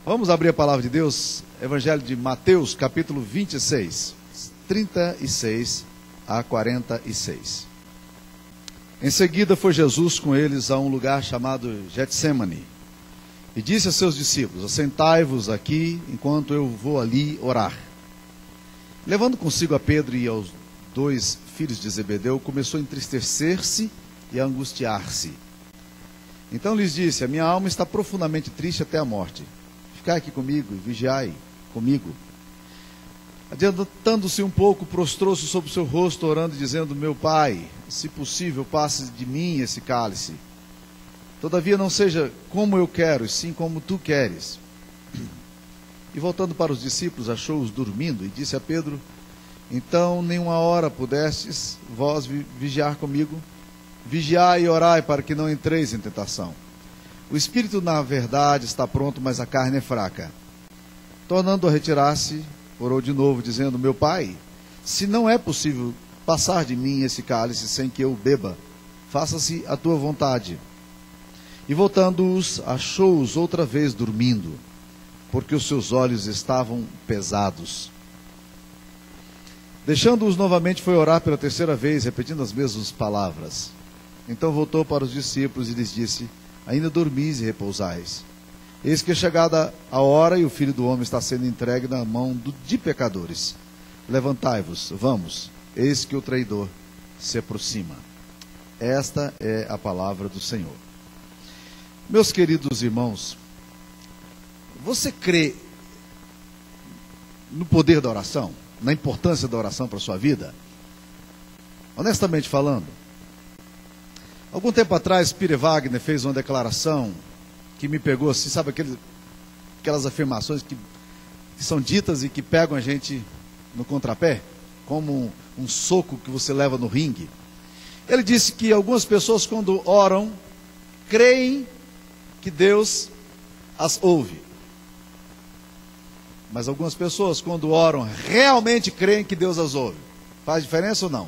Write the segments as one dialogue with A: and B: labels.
A: Vamos abrir a palavra de Deus, Evangelho de Mateus, capítulo 26, 36 a 46. Em seguida foi Jesus com eles a um lugar chamado Getsemane, e disse a seus discípulos: assentai-vos aqui, enquanto eu vou ali orar. Levando consigo a Pedro e aos 2 filhos de Zebedeu, começou a entristecer-se e a angustiar-se. Então lhes disse: a minha alma está profundamente triste até a morte. Ficai aqui comigo e vigiai comigo. Adiantando-se um pouco, prostrou-se sobre o seu rosto, orando e dizendo: meu Pai, se possível, passe de mim esse cálice. Todavia não seja como eu quero, e sim como tu queres. E voltando para os discípulos, achou-os dormindo, e disse a Pedro: então nenhuma hora pudestes vós vigiar comigo? Vigiai e orai para que não entreis em tentação. O espírito, na verdade, está pronto, mas a carne é fraca. Tornando a retirar-se, orou de novo, dizendo: meu Pai, se não é possível passar de mim esse cálice sem que eu beba, faça-se a tua vontade. E voltando-os, achou-os outra vez dormindo, porque os seus olhos estavam pesados. Deixando-os novamente, foi orar pela terceira vez, repetindo as mesmas palavras. Então voltou para os discípulos e lhes disse: ainda dormis e repousais. Eis que é chegada a hora, e o Filho do Homem está sendo entregue na mão de pecadores. Levantai-vos, vamos, eis que o traidor se aproxima. Esta é a palavra do Senhor. Meus queridos irmãos, você crê no poder da oração? Na importância da oração para a sua vida? Honestamente falando, algum tempo atrás, Peter Wagner fez uma declaração que me pegou assim, sabe aquelas afirmações que são ditas e que pegam a gente no contrapé, como um soco que você leva no ringue. Ele disse que algumas pessoas, quando oram, creem que Deus as ouve. Mas algumas pessoas, quando oram, realmente creem que Deus as ouve. Faz diferença ou não?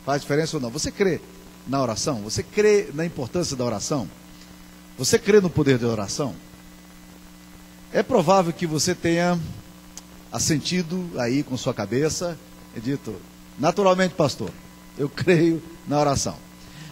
A: Faz diferença ou não? Você crê na oração? Você crê na importância da oração? Você crê no poder da oração? É provável que você tenha assentido aí com sua cabeça e dito: naturalmente, pastor, eu creio na oração.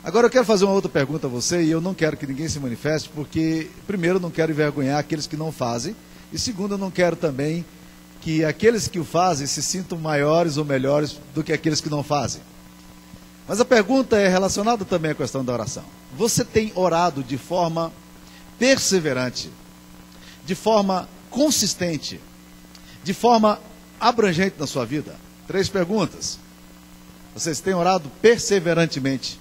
A: Agora eu quero fazer uma outra pergunta a você, e eu não quero que ninguém se manifeste, porque primeiro eu não quero envergonhar aqueles que não fazem, e segundo eu não quero também que aqueles que o fazem se sintam maiores ou melhores do que aqueles que não fazem. Mas a pergunta é relacionada também à questão da oração. Você tem orado de forma perseverante, de forma consistente, de forma abrangente na sua vida? 3 perguntas. Vocês têm orado perseverantemente,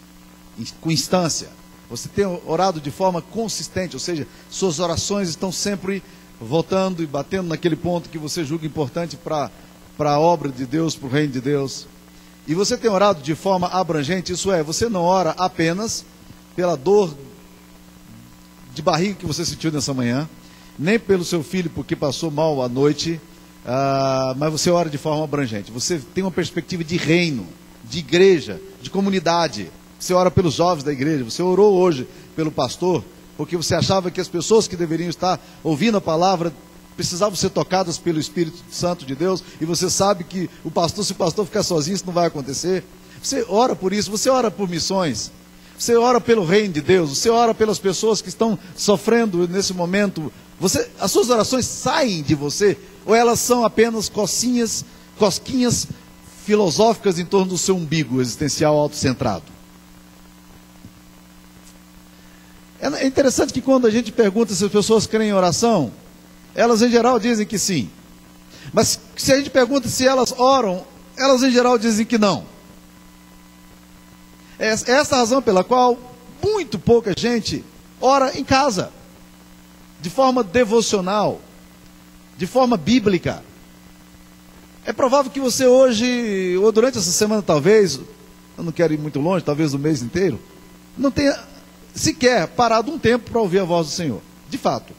A: com instância? Você tem orado de forma consistente, ou seja, suas orações estão sempre voltando e batendo naquele ponto que você julga importante para a obra de Deus, para o reino de Deus? E você tem orado de forma abrangente, isso é, você não ora apenas pela dor de barriga que você sentiu nessa manhã, nem pelo seu filho porque passou mal à noite, mas você ora de forma abrangente. Você tem uma perspectiva de reino, de igreja, de comunidade. Você ora pelos jovens da igreja, você orou hoje pelo pastor, porque você achava que as pessoas que deveriam estar ouvindo a palavra precisavam ser tocadas pelo Espírito Santo de Deus, e você sabe que se o pastor ficar sozinho, isso não vai acontecer. Você ora por isso, você ora por missões, você ora pelo reino de Deus, você ora pelas pessoas que estão sofrendo nesse momento. As suas orações saem de você, ou elas são apenas cosquinhas filosóficas em torno do seu umbigo existencial autocentrado? É interessante que quando a gente pergunta se as pessoas creem em oração, elas em geral dizem que sim. Mas se a gente pergunta se elas oram, elas em geral dizem que não. É essa a razão pela qual muito pouca gente ora em casa, de forma devocional, de forma bíblica. É provável que você hoje, ou durante essa semana talvez, eu não quero ir muito longe, talvez o mês inteiro, não tenha sequer parado um tempo para ouvir a voz do Senhor. De fato.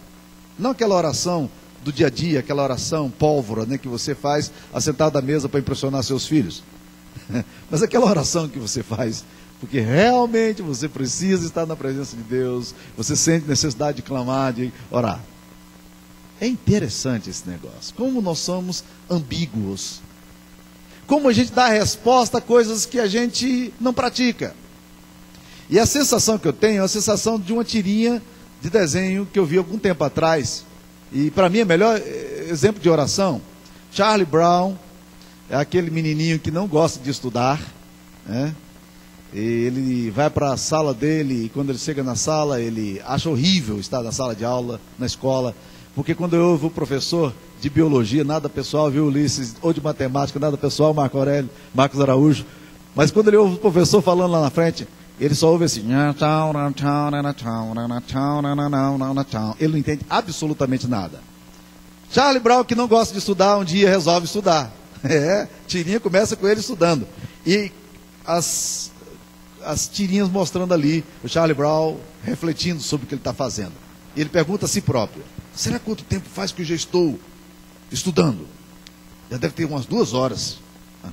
A: Não aquela oração do dia a dia, aquela oração pólvora, né, que você faz assentado à mesa para impressionar seus filhos. Mas aquela oração que você faz porque realmente você precisa estar na presença de Deus, você sente necessidade de clamar, de orar. É interessante esse negócio. Como nós somos ambíguos. Como a gente dá resposta a coisas que a gente não pratica. E a sensação que eu tenho é a sensação de uma tirinha de desenho que eu vi algum tempo atrás. E para mim é o melhor exemplo de oração. Charlie Brown é aquele menininho que não gosta de estudar, né? Ele vai para a sala dele e quando ele chega na sala, ele acha horrível estar na sala de aula, na escola, porque quando eu ouvo o professor de biologia, nada pessoal, viu, Ulisses, ou de matemática, nada pessoal, Marcos Araújo, mas quando ele ouve o professor falando lá na frente, ele só ouve assim, ele não entende absolutamente nada. Charlie Brown, que não gosta de estudar, um dia resolve estudar. Tirinha começa com ele estudando. E as tirinhas mostrando ali o Charlie Brown refletindo sobre o que ele está fazendo. Ele pergunta a si próprio: será quanto tempo faz que eu já estou estudando? Já deve ter umas 2 horas.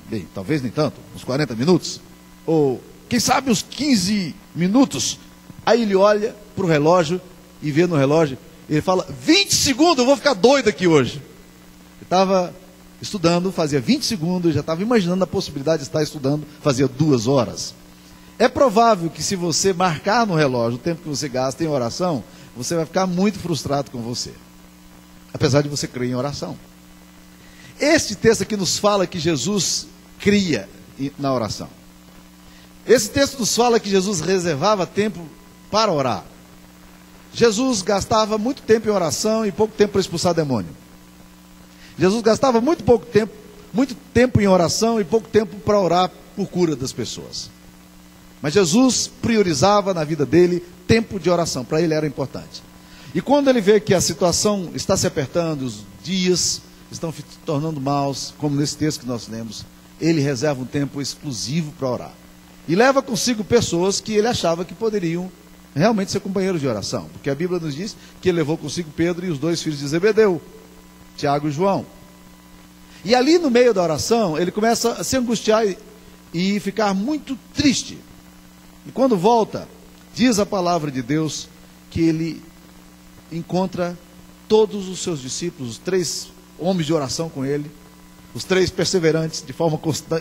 A: Bem, talvez nem tanto, uns 40 minutos. Ou, quem sabe, uns 15 minutos. Aí ele olha para o relógio e vê no relógio, ele fala: 20 segundos, eu vou ficar doido aqui hoje. Ele estava estudando, fazia 20 segundos, já estava imaginando a possibilidade de estar estudando, fazia 2 horas. É provável que se você marcar no relógio o tempo que você gasta em oração, você vai ficar muito frustrado com você. Apesar de você crer em oração. Este texto aqui nos fala que Jesus cria na oração. Esse texto nos fala que Jesus reservava tempo para orar. Jesus gastava muito tempo em oração e pouco tempo para expulsar demônio. Jesus gastava muito tempo em oração e pouco tempo para orar por cura das pessoas. Mas Jesus priorizava na vida dele tempo de oração, para ele era importante. E quando ele vê que a situação está se apertando, os dias estão se tornando maus, como nesse texto que nós lemos, ele reserva um tempo exclusivo para orar. E leva consigo pessoas que ele achava que poderiam realmente ser companheiros de oração. Porque a Bíblia nos diz que ele levou consigo Pedro e os 2 filhos de Zebedeu, Tiago e João. E ali no meio da oração, ele começa a se angustiar e ficar muito triste. E quando volta, diz a palavra de Deus que ele encontra todos os seus discípulos, os 3 homens de oração com ele, os 3 perseverantes, de forma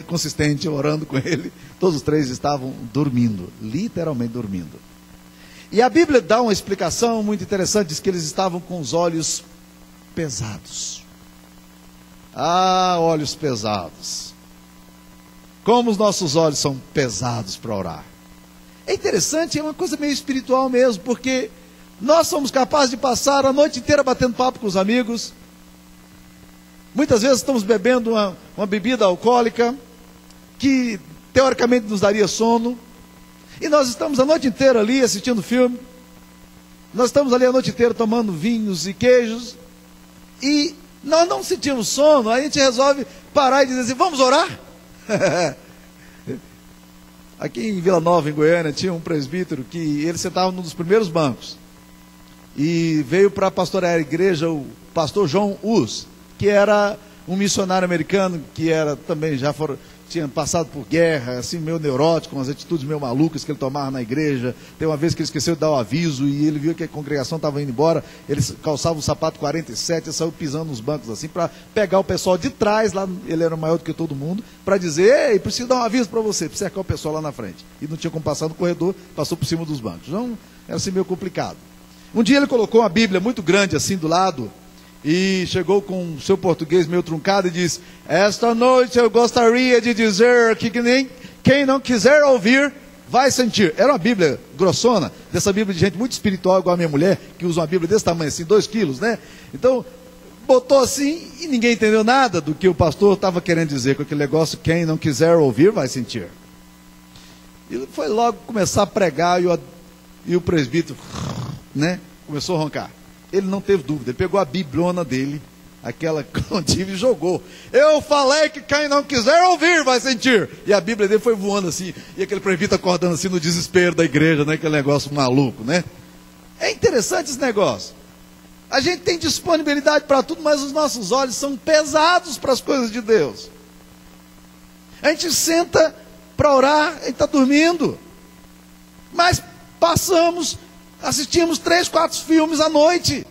A: consistente, orando com ele. Todos os 3 estavam dormindo, literalmente dormindo. E a Bíblia dá uma explicação muito interessante, diz que eles estavam com os olhos pesados. Ah, olhos pesados. Como os nossos olhos são pesados para orar. É interessante, é uma coisa meio espiritual mesmo, porque nós somos capazes de passar a noite inteira batendo papo com os amigos. Muitas vezes estamos bebendo uma bebida alcoólica, que teoricamente nos daria sono, e nós estamos a noite inteira ali assistindo filme, nós estamos ali a noite inteira tomando vinhos e queijos, e nós não sentimos sono, aí a gente resolve parar e dizer assim: vamos orar? Aqui em Vila Nova, em Goiânia, tinha um presbítero que ele sentava num dos primeiros bancos. E veio para pastorear a igreja o pastor John Hus, que era um missionário americano, que era também tinha passado por guerra, assim, meio neurótico, com as atitudes meio malucas que ele tomava na igreja. Tem uma vez que ele esqueceu de dar o aviso e ele viu que a congregação estava indo embora, ele calçava o sapato 47 e saiu pisando nos bancos assim, para pegar o pessoal de trás, lá ele era maior do que todo mundo, para dizer: ei, preciso dar um aviso para você, para cercar o pessoal lá na frente. E não tinha como passar no corredor, passou por cima dos bancos. Então, era assim meio complicado. Um dia ele colocou uma Bíblia muito grande assim do lado, e chegou com o seu português meio truncado e disse: esta noite eu gostaria de dizer que quem não quiser ouvir, vai sentir. Era uma Bíblia grossona, dessa Bíblia de gente muito espiritual, igual a minha mulher, que usa uma Bíblia desse tamanho assim, 2 quilos, né? Então, botou assim, e ninguém entendeu nada do que o pastor estava querendo dizer com aquele negócio: quem não quiser ouvir, vai sentir. Ele foi logo começar a pregar, e o presbítero, né, começou a roncar. Ele não teve dúvida, ele pegou a bibliona dele, aquela contível, e jogou. Eu falei que quem não quiser ouvir vai sentir. E a Bíblia dele foi voando assim, e aquele presbítero acordando assim no desespero da igreja, né? Aquele negócio maluco, né? É interessante esse negócio. A gente tem disponibilidade para tudo, mas os nossos olhos são pesados para as coisas de Deus. A gente senta para orar, a gente está dormindo. Mas assistimos 3, 4 filmes à noite.